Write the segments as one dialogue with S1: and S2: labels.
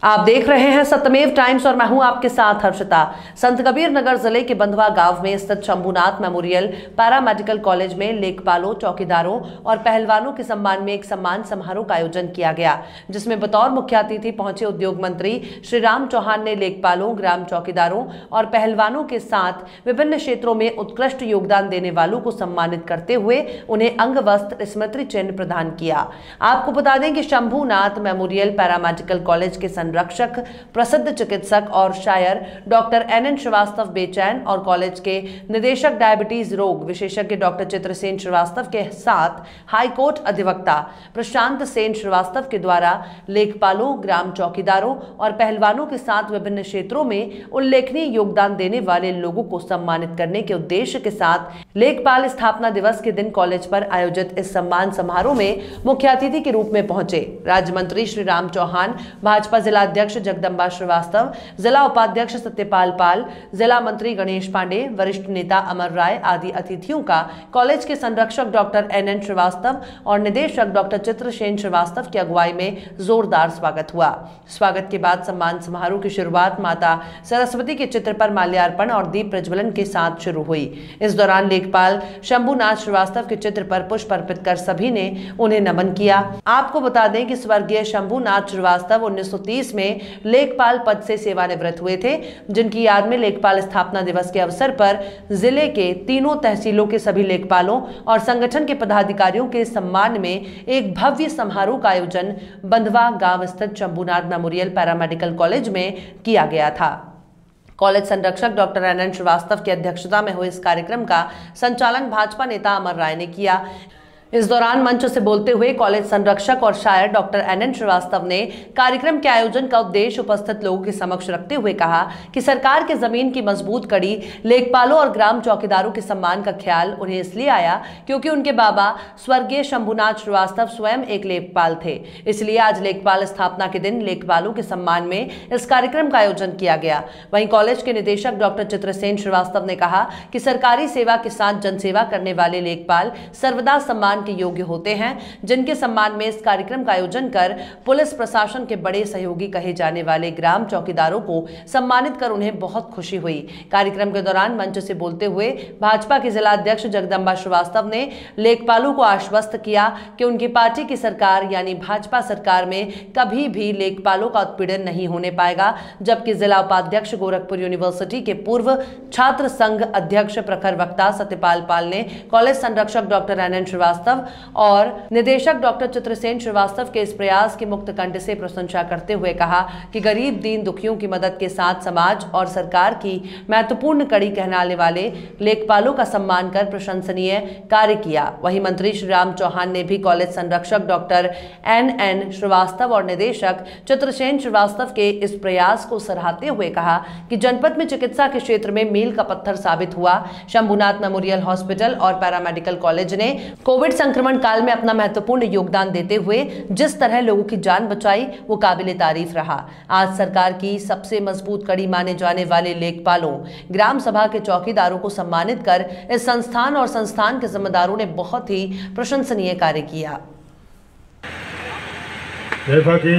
S1: आप देख रहे हैं सत्यमेव टाइम्स और मैं हूं आपके साथ हर्षिता। संत कबीर नगर जिले के बंधवा गांव में स्थित शंभुनाथ मेमोरियल पैरामेडिकल कॉलेज में लेखपालों, चौकीदारों और पहलवानों के सम्मान में एक सम्मान समारोह का आयोजन किया गया, जिसमें बतौर मुख्य अतिथि पहुंचे उद्योग मंत्री श्री राम चौहान ने लेखपालों, ग्राम चौकीदारों और पहलवानों के साथ विभिन्न क्षेत्रों में उत्कृष्ट योगदान देने वालों को सम्मानित करते हुए उन्हें अंग वस्त्र, स्मृति चिन्ह प्रदान किया। आपको बता दें कि शंभुनाथ मेमोरियल पैरामेडिकल कॉलेज के संरक्षक, प्रसिद्ध चिकित्सक और शायर डॉक्टर NN श्रीवास्तव बेचैन और कॉलेज के निदेशक डायबिटीज रोग विशेषज्ञ डॉक्टर चित्रसेन श्रीवास्तव के साथ हाईकोर्ट अधिवक्ता प्रशांत सेन श्रीवास्तव के द्वारा लेखपालों, ग्राम चौकीदारों और पहलवानों के साथ विभिन्न क्षेत्रों में उल्लेखनीय योगदान देने वाले लोगों को सम्मानित करने के उद्देश्य के साथ लेखपाल स्थापना दिवस के दिन कॉलेज पर आयोजित इस सम्मान समारोह में मुख्य अतिथि के रूप में पहुंचे राज्य मंत्री श्री राम चौहान, भाजपा जिला अध्यक्ष जगदम्बा श्रीवास्तव, जिला उपाध्यक्ष सत्यपाल पाल, जिला मंत्री गणेश पांडे, वरिष्ठ नेता अमर राय आदि अतिथियों का कॉलेज के संरक्षक डॉक्टर NN श्रीवास्तव और निदेशक डॉक्टर चित्रसेन श्रीवास्तव की अगुवाई में जोरदार स्वागत हुआ। स्वागत के बाद सम्मान समारोह की शुरुआत माता सरस्वती के चित्र पर माल्यार्पण और दीप प्रज्वलन के साथ शुरू हुई। इस दौरान लेखपाल शंभुनाथ श्रीवास्तव के चित्र पर पुष्प अर्पित कर सभी ने उन्हें नमन किया। आपको बता दें कि स्वर्गीय शंभुनाथ श्रीवास्तव 1930 में लेखपाल पद से सेवानिवृत्त हुए थे, जिनकी याद में लेखपाल स्थापना दिवस के अवसर पर जिले के तीनों तहसीलों के सभी लेखपालों और संगठन के पदाधिकारियों के सम्मान में एक भव्य समारोह का आयोजन बंधवा गांव स्थित शंभुनाथ मेमोरियल पैरामेडिकल कॉलेज में किया गया था। कॉलेज संरक्षक डॉक्टर NN श्रीवास्तव की अध्यक्षता में हुए इस कार्यक्रम का संचालन भाजपा नेता अमर राय ने किया। इस दौरान मंच से बोलते हुए कॉलेज संरक्षक और शायर डॉक्टर NN श्रीवास्तव ने कार्यक्रम के आयोजन का उद्देश्य उपस्थित लोगों के समक्ष रखते हुए कहा कि सरकार के जमीन की मजबूत कड़ी लेखपालों और ग्राम चौकीदारों के सम्मान का ख्याल उन्हें इसलिए आया क्योंकि उनके बाबा स्वर्गीय शंभुनाथ श्रीवास्तव स्वयं एक लेखपाल थे। इसलिए आज लेखपाल स्थापना के दिन लेखपालों के सम्मान में इस कार्यक्रम का आयोजन किया गया। वहीं कॉलेज के निदेशक डॉक्टर चित्रसेन श्रीवास्तव ने कहा कि सरकारी सेवा के साथ जनसेवा करने वाले लेखपाल सर्वदा सम्मान के योग्य होते हैं, जिनके सम्मान में इस कार्यक्रम का आयोजन कर पुलिस प्रशासन के बड़े सहयोगी कहे जाने वाले ग्राम चौकीदारों को सम्मानित कर उन्हें बहुत खुशी हुई। कार्यक्रम के दौरान मंच से बोलते हुए भाजपा के जिला अध्यक्ष जगदम्बा श्रीवास्तव ने लेखपालों को आश्वस्त किया कि उनकी पार्टी की सरकार यानी भाजपा सरकार में कभी भी लेखपालों का उत्पीड़न नहीं होने पाएगा। जबकि जिला उपाध्यक्ष गोरखपुर यूनिवर्सिटी के पूर्व छात्र संघ अध्यक्ष प्रखर वक्ता सत्यपाल पाल ने कॉलेज संरक्षक डॉक्टर NN श्रीवास्तव और निदेशक डॉक्टर चित्रसेन श्रीवास्तव के इस प्रयास की मुक्त कंठ से प्रशंसा करते हुए कहा कि गरीब दीन दुखियों की मदद के साथ समाज और सरकार की महत्वपूर्ण कड़ी कहलाने वाले लेखपालों का सम्मान कर प्रशंसनीय कार्य किया। वहीं मंत्री श्री राम चौहान ने भी कॉलेज संरक्षक डॉक्टर NN श्रीवास्तव और निदेशक चित्रसेन श्रीवास्तव के इस प्रयास को सराहते हुए कहा कि जनपद में चिकित्सा के क्षेत्र में मील का पत्थर साबित हुआ। शंभुनाथ मेमोरियल हॉस्पिटल और पैरामेडिकल कॉलेज ने कोविड संक्रमण काल में अपना महत्वपूर्ण योगदान देते हुए जिस तरह लोगों की जान बचाई वो काबिले तारीफ रहा। आज सरकार की सबसे मजबूत कड़ी माने जाने वाले लेखपालों, ग्राम सभा के चौकीदारों को सम्मानित कर इस संस्थान और संस्थान के जिम्मेदारों ने बहुत ही प्रशंसनीय कार्य किया।
S2: जैसा कि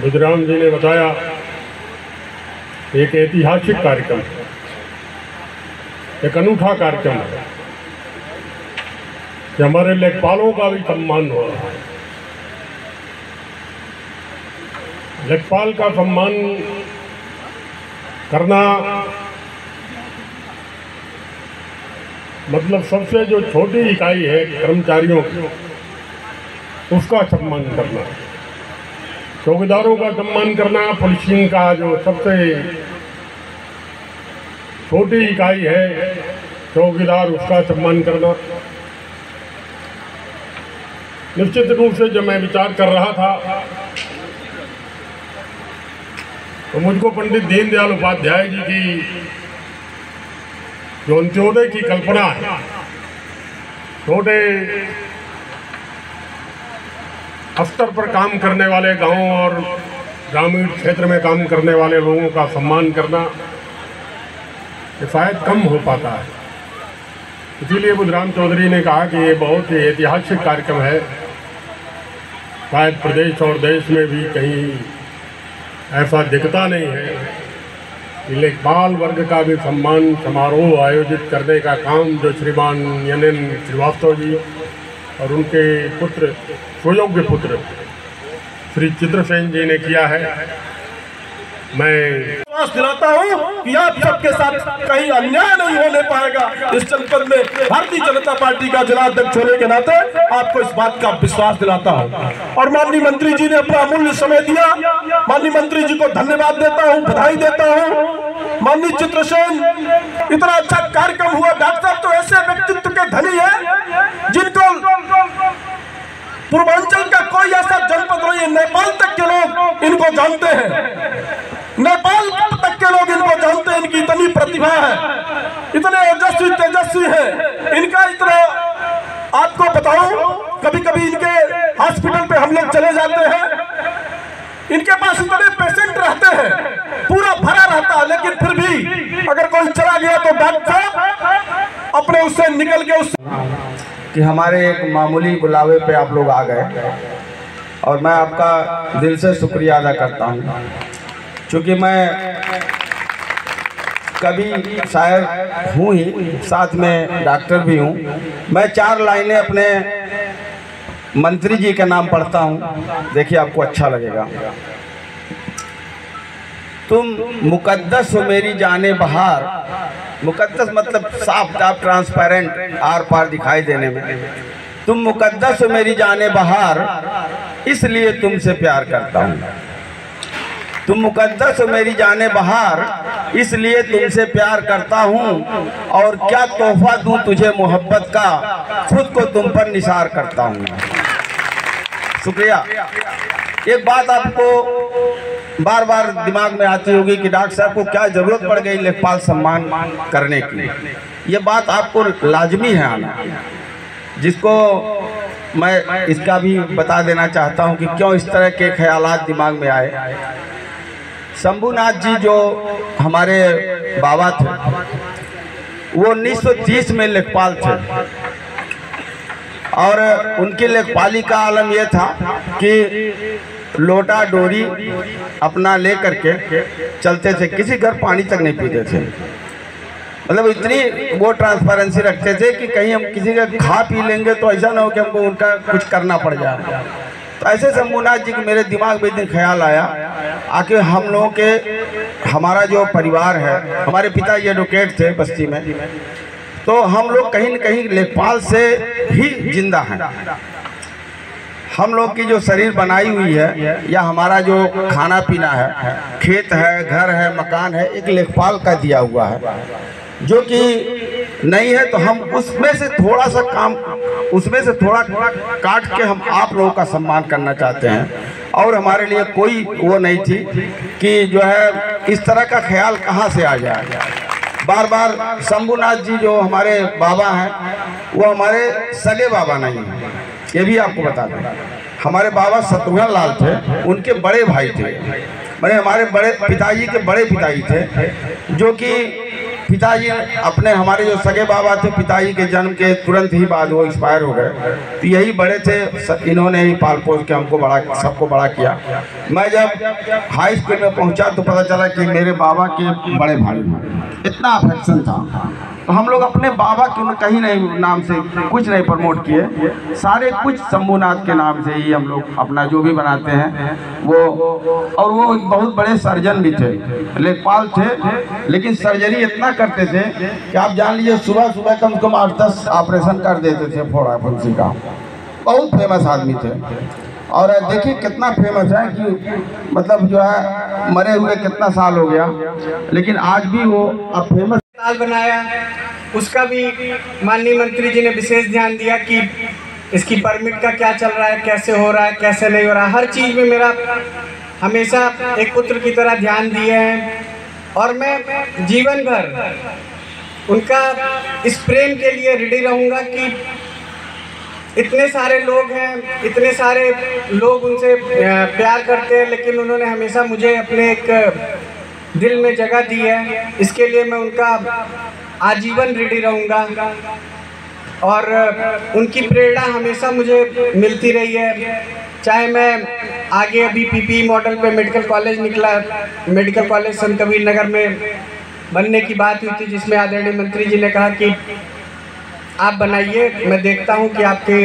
S2: बुधराम जी ने बताया, एक ऐतिहासिक कार्यक्रम, एक अनूठा कार्यक्रम है कि हमारे लेखपालों का भी सम्मान हो रहा है। लेखपाल का सम्मान करना मतलब सबसे जो छोटी इकाई है कर्मचारियों की, उसका सम्मान करना, चौकीदारों का सम्मान करना, पुलिसिंग का जो सबसे छोटी इकाई है चौकीदार, उसका सम्मान करना। निश्चित रूप से जब मैं विचार कर रहा था तो मुझको पंडित दीनदयाल उपाध्याय जी की जो अंत्योदय की कल्पना है, छोटे स्तर पर काम करने वाले गांवों और ग्रामीण क्षेत्र में काम करने वाले लोगों का सम्मान करना, ये शायद कम हो पाता है। इसीलिए बुधराम चौधरी ने कहा कि ये बहुत ही ऐतिहासिक कार्यक्रम है, शायद प्रदेश और देश में भी कहीं ऐसा दिखता नहीं है कि लेखपाल वर्ग का भी सम्मान समारोह आयोजित करने का काम जो श्रीमान NN श्रीवास्तव जी और उनके पुत्र सुयोग्य पुत्र श्री चित्रसेन जी ने किया है। मैं
S3: विश्वास दिलाता हूँ कि आप सबके साथ कहीं अन्याय नहीं होने पाएगा। इस जनपद में भारतीय जनता पार्टी का जिलाध्यक्ष होने के नाते आपको इस बात का विश्वास दिलाता हूँ। और माननीय मंत्री जी ने अपना अमूल्य समय दिया, माननीय मंत्री जी को धन्यवाद देता हूँ, बधाई देता हूँ। माननीय चित्रसेन, इतना अच्छा कार्यक्रम हुआ। डॉक्टर साहब तो ऐसे व्यक्तित्व के धनी है जिनको पूर्वांचल का कोई ऐसा जनपद नहीं है, नेपाल तक के लोग इनको जानते हैं, नेपाल तक के लोग इनको जानते हैं। इनकी इतनी प्रतिभा है, इतने ओजस्वी तेजस्वी है इनका इतना। आपको बताऊं, कभी कभी इनके हॉस्पिटल पे हम लोग चले जाते हैं, इनके पास इतने पेशेंट रहते हैं, पूरा भरा रहता है, लेकिन फिर भी अगर कोई चला गया तो डॉक्टर अपने उससे निकल के उस
S4: कि हमारे एक मामूली बुलावे पे आप लोग आ गए और मैं आपका दिल से शुक्रिया अदा करता हूँ। क्योंकि मैं कभी शायर हूँ ही, साथ में डॉक्टर भी हूँ। मैं 4 लाइनें अपने मंत्री जी के नाम पढ़ता हूँ, देखिए आपको अच्छा लगेगा। तुम मुकद्दस हो मेरी जाने बहार, मुकद्दस मतलब साफ साफ ट्रांसपेरेंट, आर पार दिखाई देने में। तुम मुकद्दस हो मेरी जाने बहार, इसलिए तुमसे प्यार करता हूँ। तुम मुकद्दस हो मेरी जाने बहार, इसलिए तुमसे प्यार करता हूँ। और क्या तोहफा दूँ तुझे मोहब्बत का, खुद को तुम पर निसार करता हूँ। शुक्रिया। एक बात आपको बार बार दिमाग में आती होगी कि डॉक्टर साहब को क्या जरूरत पड़ गई लेखपाल सम्मान करने की। ये बात आपको लाजमी है आना, जिसको मैं इसका भी बता देना चाहता हूँ कि क्यों इस तरह के ख्यालात दिमाग में आए। शंभूनाथ जी जो हमारे बाबा थे, वो 1930 में लेखपाल थे और उनकी लेखपाली का आलम यह था कि लोटा डोरी अपना ले करके चलते थे, किसी घर पानी तक नहीं पीते थे। मतलब इतनी वो ट्रांसपेरेंसी रखते थे कि कहीं हम किसी का खा पी लेंगे तो ऐसा ना हो कि हमको उनका कुछ करना पड़ जाए। तो ऐसे शंभूनाथ जी के मेरे दिमाग में एक दिन ख्याल आया, आखिर हम लोगों के, हमारा जो परिवार है, हमारे पिता ये एडवोकेट थे बस्ती में, तो हम लोग कहीं न कहीं लेखपाल से ही जिंदा हैं। हम लोग की जो शरीर बनाई हुई है या हमारा जो खाना पीना है, खेत है, घर है, मकान है, एक लेखपाल का दिया हुआ है। जो कि नहीं है तो हम उसमें से थोड़ा सा काम, उसमें से थोड़ा काट के हम आप लोगों का सम्मान करना चाहते हैं। और हमारे लिए कोई वो नहीं थी कि जो है इस तरह का ख्याल कहाँ से आ जाए। बार बार शंभूनाथ जी जो हमारे बाबा हैं, वो हमारे सगे बाबा नहीं हैं, ये भी आपको बता दें। हमारे बाबा शत्रुघ्न लाल थे, उनके बड़े भाई थे, मैंने हमारे बड़े पिताजी के बड़े पिताजी थे, जो कि पिताजी अपने, हमारे जो सगे बाबा थे, पिताजी के जन्म के तुरंत ही बाद वो एक्सपायर हो गए। तो यही बड़े थे, इन्होंने ही पाल पोस के हमको बड़ा, सबको बड़ा किया। मैं जब हाई स्कूल में पहुंचा तो पता चला कि मेरे बाबा के बड़े भाई हैं, इतना अफेक्शन था। तो हम लोग अपने बाबा के कहीं नहीं नाम से कुछ नहीं प्रमोट किए, सारे कुछ शंभूनाथ के नाम से ही हम लोग अपना जो भी बनाते हैं वो। और वो एक बहुत बड़े सर्जन भी थे, लेखपाल थे, लेकिन सर्जरी इतना करते थे कि आप जान लीजिए सुबह सुबह कम से कम 8-10 ऑपरेशन कर देते थे फोड़ा फुंसी का। बहुत फेमस आदमी थे। और देखिए कितना फेमस है कि मतलब जो है मरे हुए कितना साल हो गया, लेकिन आज भी वो अब फेमस।
S5: अस्पताल बनाया, उसका भी माननीय मंत्री जी ने विशेष ध्यान दिया कि इसकी परमिट का क्या चल रहा है, कैसे हो रहा है, कैसे नहीं हो रहा है। हर चीज़ में मेरा हमेशा एक पुत्र की तरह ध्यान दिए हैं और मैं जीवन भर उनका इस प्रेम के लिए रेडी रहूँगा कि इतने सारे लोग हैं, इतने सारे लोग उनसे प्यार करते हैं, लेकिन उन्होंने हमेशा मुझे अपने एक दिल में जगह दी है। इसके लिए मैं उनका आजीवन रेडी रहूँगा और उनकी प्रेरणा हमेशा मुझे मिलती रही है। चाहे मैं आगे अभी पीपीई मॉडल पे मेडिकल कॉलेज निकला, मेडिकल कॉलेज संत कबीर नगर में बनने की बात हुई थी, जिसमें आदरणीय मंत्री जी ने कहा कि आप बनाइए, मैं देखता हूं कि आपके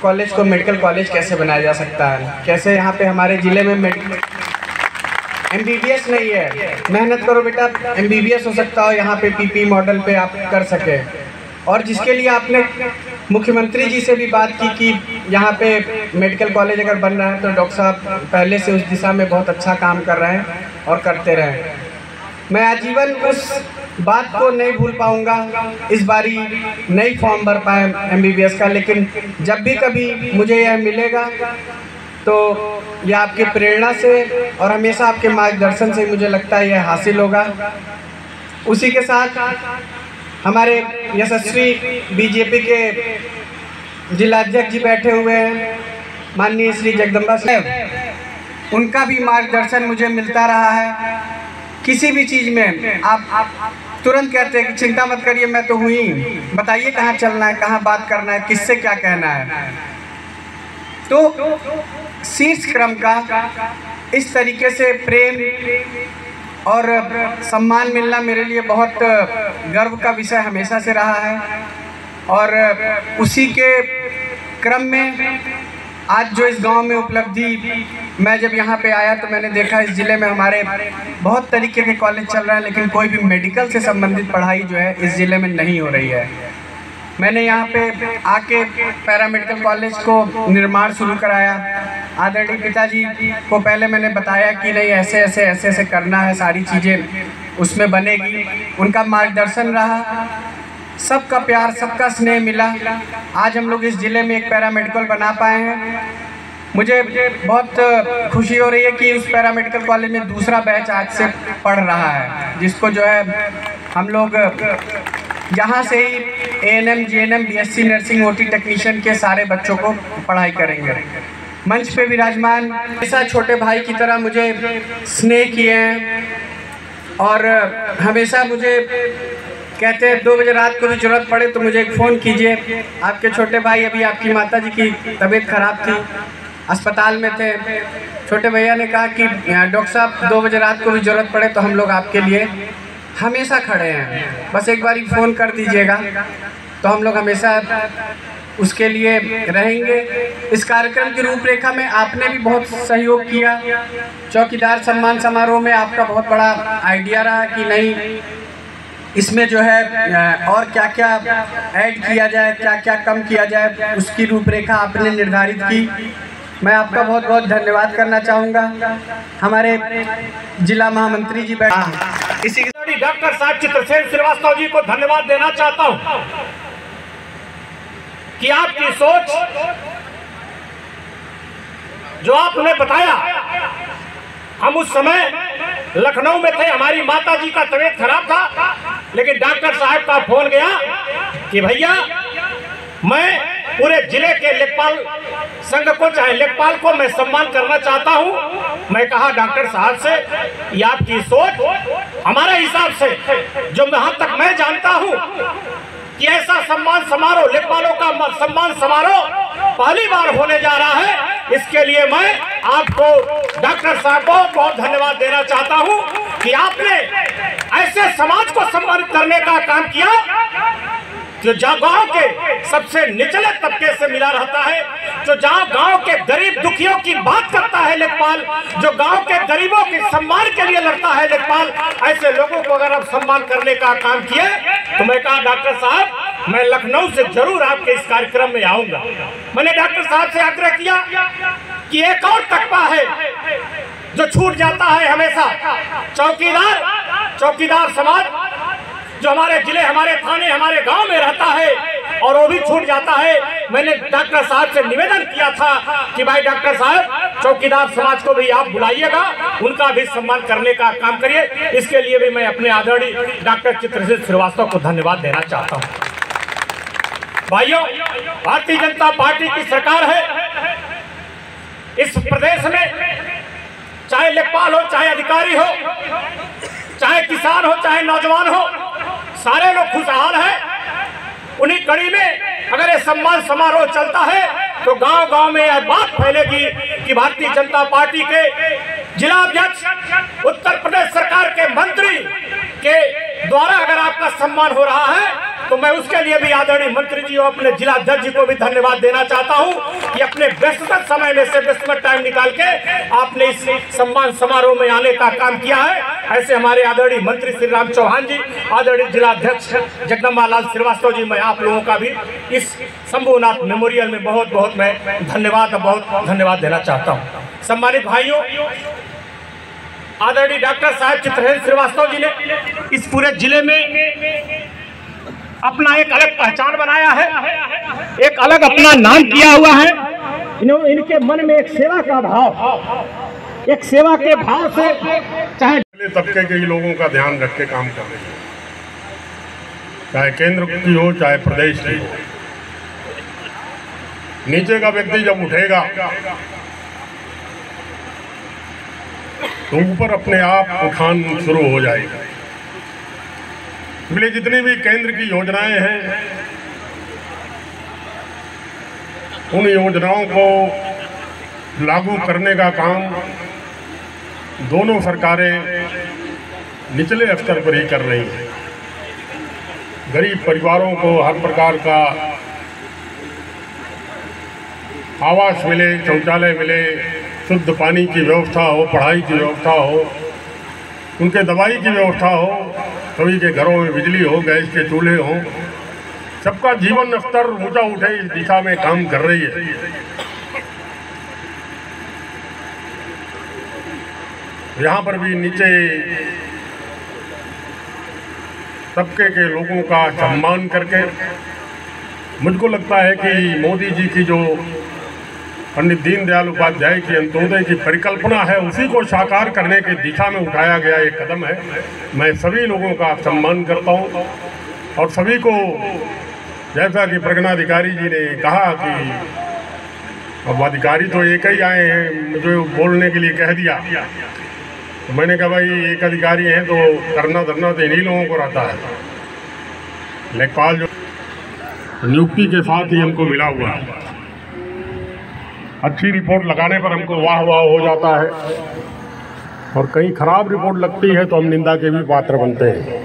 S5: कॉलेज को मेडिकल कॉलेज कैसे बनाया जा सकता है, कैसे यहाँ पे हमारे ज़िले में MBBS नहीं है, मेहनत करो बेटा MBBS हो सकता हो यहाँ पे पीपीई मॉडल पे आप कर सके। और जिसके लिए आपने मुख्यमंत्री जी से भी बात की कि यहाँ पे मेडिकल कॉलेज अगर बन रहा है तो डॉक्टर साहब पहले से उस दिशा में बहुत अच्छा काम कर रहे हैं और करते रहे। मैं आजीवन उस बात को नहीं भूल पाऊँगा, इस बारी नई फॉर्म भर पाए MBBS का, लेकिन जब भी कभी मुझे यह मिलेगा तो यह आपके प्रेरणा से और हमेशा आपके मार्गदर्शन से मुझे लगता है यह हासिल होगा। उसी के साथ हमारे यशस्वी बीजेपी के जिलाध्यक्ष जी बैठे हुए हैं, माननीय श्री जगदम्बा साहब, उनका भी मार्गदर्शन मुझे मिलता रहा है। किसी भी चीज़ में आप तुरंत कहते हैं कि चिंता मत करिए, मैं तो हुई, बताइए कहाँ चलना है, कहाँ बात करना है, किससे क्या कहना है। तो शीर्ष क्रम का इस तरीके से प्रेम और सम्मान मिलना मेरे लिए बहुत गर्व का विषय हमेशा से रहा है। और उसी के क्रम में आज जो इस गांव में उपलब्धि, मैं जब यहाँ पे आया तो मैंने देखा इस ज़िले में हमारे बहुत तरीके के कॉलेज चल रहे हैं, लेकिन कोई भी मेडिकल से संबंधित पढ़ाई जो है इस ज़िले में नहीं हो रही है। मैंने यहाँ पे आके पैरामेडिकल कॉलेज को निर्माण शुरू कराया। आदरणीय पिताजी को पहले मैंने बताया कि नहीं ऐसे ऐसे ऐसे ऐसे करना है, सारी चीज़ें उसमें बनेगी। उनका मार्गदर्शन रहा, सबका प्यार, सबका स्नेह मिला। आज हम लोग इस ज़िले में एक पैरामेडिकल बना पाए हैं। मुझे बहुत खुशी हो रही है कि उस पैरामेडिकल कॉलेज में दूसरा बैच आज से पढ़ रहा है, जिसको जो है हम लोग यहाँ से ही ANM, GNM, BSc nursing, OT technician के सारे बच्चों को पढ़ाई करेंगे। मंच पे विराजमान ऐसा छोटे भाई की तरह मुझे स्नेह किए हैं और हमेशा मुझे कहते हैं 2 बजे रात को भी ज़रूरत पड़े तो मुझे एक फ़ोन कीजिए। आपके छोटे भाई, अभी आपकी माताजी की तबीयत ख़राब थी, अस्पताल में थे, छोटे भैया ने कहा कि डॉक्टर साहब 2 बजे रात को भी ज़रूरत पड़े तो हम लोग आपके लिए हमेशा खड़े हैं, बस एक बार फ़ोन कर दीजिएगा। तो हम लोग हमेशा उसके लिए रहेंगे। इस कार्यक्रम की रूपरेखा में आपने भी बहुत सहयोग किया। चौकीदार सम्मान समारोह में आपका बहुत बड़ा आइडिया रहा कि नहीं इसमें जो है और क्या क्या ऐड किया जाए, क्या क्या कम किया जाए, उसकी रूपरेखा आपने निर्धारित की। मैं आपका बहुत बहुत धन्यवाद करना चाहूँगा। हमारे जिला महामंत्री जी बैठे,
S6: इसी डॉक्टर साहब चित्रसेन श्रीवास्तव जी को धन्यवाद देना चाहता हूँ कि आपकी सोच जो आपने बताया, हम उस समय लखनऊ में थे, हमारी माता जी का तबीयत खराब था, लेकिन डॉक्टर साहब का फोन गया कि भैया मैं पूरे जिले के लेखपाल संघ को, चाहे लेखपाल को मैं सम्मान करना चाहता हूं। मैं कहा डॉक्टर साहब से, ये आपकी सोच हमारे हिसाब से, जो जहां तक मैं जानता हूं कि ऐसा सम्मान समारोह, लेखपालों का सम्मान समारोह पहली बार होने जा रहा है। इसके लिए मैं आपको डॉक्टर साहब को बहुत धन्यवाद देना चाहता हूं कि आपने ऐसे समाज को सम्मानित करने का काम किया जो जहाँ गांव के सबसे निचले तबके से मिला रहता है, जो जहाँ गांव के गरीब दुखियों की बात करता है लेखपाल, जो गांव के गरीबों के सम्मान के लिए लड़ता है लेखपाल, ऐसे लोगों को अगर आप सम्मान करने का काम किए तो मैं कहा डॉक्टर साहब मैं लखनऊ से जरूर आपके इस कार्यक्रम में आऊंगा। मैंने डॉक्टर साहब से आग्रह किया कि एक और तकवा है जो छूट जाता है हमेशा, चौकीदार समाज जो हमारे जिले, हमारे थाने, हमारे गांव में रहता है और वो भी छूट जाता है। मैंने डॉक्टर साहब से निवेदन किया था कि भाई डॉक्टर साहब चौकीदार समाज को भी आप बुलाइएगा, उनका भी सम्मान करने का काम करिए। इसके लिए भी मैं अपने आदरणीय डॉक्टर चित्रसेन श्रीवास्तव को धन्यवाद देना चाहता हूँ। भाइयों, भारतीय जनता पार्टी की सरकार है इस प्रदेश में, चाहे लेखपाल हो, चाहे अधिकारी हो, चाहे किसान हो, चाहे नौजवान हो, सारे लोग खुशहाल हैं। उन्हीं कड़ी में अगर ये सम्मान समारोह चलता है तो गांव-गांव में यह बात फैलेगी कि भारतीय जनता पार्टी के जिला अध्यक्ष, उत्तर प्रदेश सरकार के मंत्री के द्वारा अगर आपका सम्मान हो रहा है तो मैं उसके लिए भी आदरणीय मंत्री जी और अपने जिला अध्यक्ष जी को भी धन्यवाद देना चाहता हूं कि अपने व्यस्ततम समय में से व्यस्ततम टाइम निकाल के आपने इस सम्मान समारोह में आने का काम किया है। ऐसे हमारे आदरणीय मंत्री श्री राम चौहान जी, आदरणीय जिला अध्यक्ष जगदम्बा लाल श्रीवास्तव जी, मैं आप लोगों का भी इस शंभुनाथ मेमोरियल में बहुत बहुत मैं बहुत धन्यवाद देना चाहता हूँ। सम्मानित भाइयों, आदरणीय डॉक्टर साहब चित्रसेन श्रीवास्तव जी ने इस पूरे जिले में अपना एक अलग पहचान बनाया है, एक अलग अपना नाम किया हुआ है। इनके मन में एक सेवा का भाव, एक सेवा के भाव से चाहे
S2: तबके के लोगों का ध्यान रख के काम कर रही है, चाहे केंद्र की हो चाहे प्रदेश की हो। नीचे का व्यक्ति जब उठेगा तो ऊपर अपने आप उठान शुरू हो जाएगा। इसलिए जितनी भी केंद्र की योजनाएं हैं, उन योजनाओं को लागू करने का काम दोनों सरकारें निचले स्तर पर ही कर रही हैं। गरीब परिवारों को हर प्रकार का आवास मिले, शौचालय मिले, शुद्ध पानी की व्यवस्था हो, पढ़ाई की व्यवस्था हो, उनके दवाई की व्यवस्था हो, सभी के घरों में बिजली हो, गैस के चूल्हे हों, सबका जीवन स्तर ऊंचा उठे, इस दिशा में काम कर रही है। यहाँ पर भी नीचे तबके के लोगों का सम्मान करके मुझको लगता है कि मोदी जी की जो पंडित दीनदयाल उपाध्याय की अंत्योदय की परिकल्पना है, उसी को साकार करने की दिशा में उठाया गया एक कदम है। मैं सभी लोगों का सम्मान करता हूँ और सभी को, जैसा कि प्रज्ञाधिकारी जी ने कहा कि अब अधिकारी तो एक ही आए हैं, मुझे बोलने के लिए कह दिया, तो मैंने कहा भाई एक अधिकारी हैं तो करना धरना तो इन्हीं लोगों को रहता है। लेखपाल जो नियुक्ति के साथ ही हमको मिला हुआ है, अच्छी रिपोर्ट लगाने पर हमको वाह वाह हो जाता है और कहीं खराब रिपोर्ट लगती है तो हम निंदा के भी पात्र बनते हैं।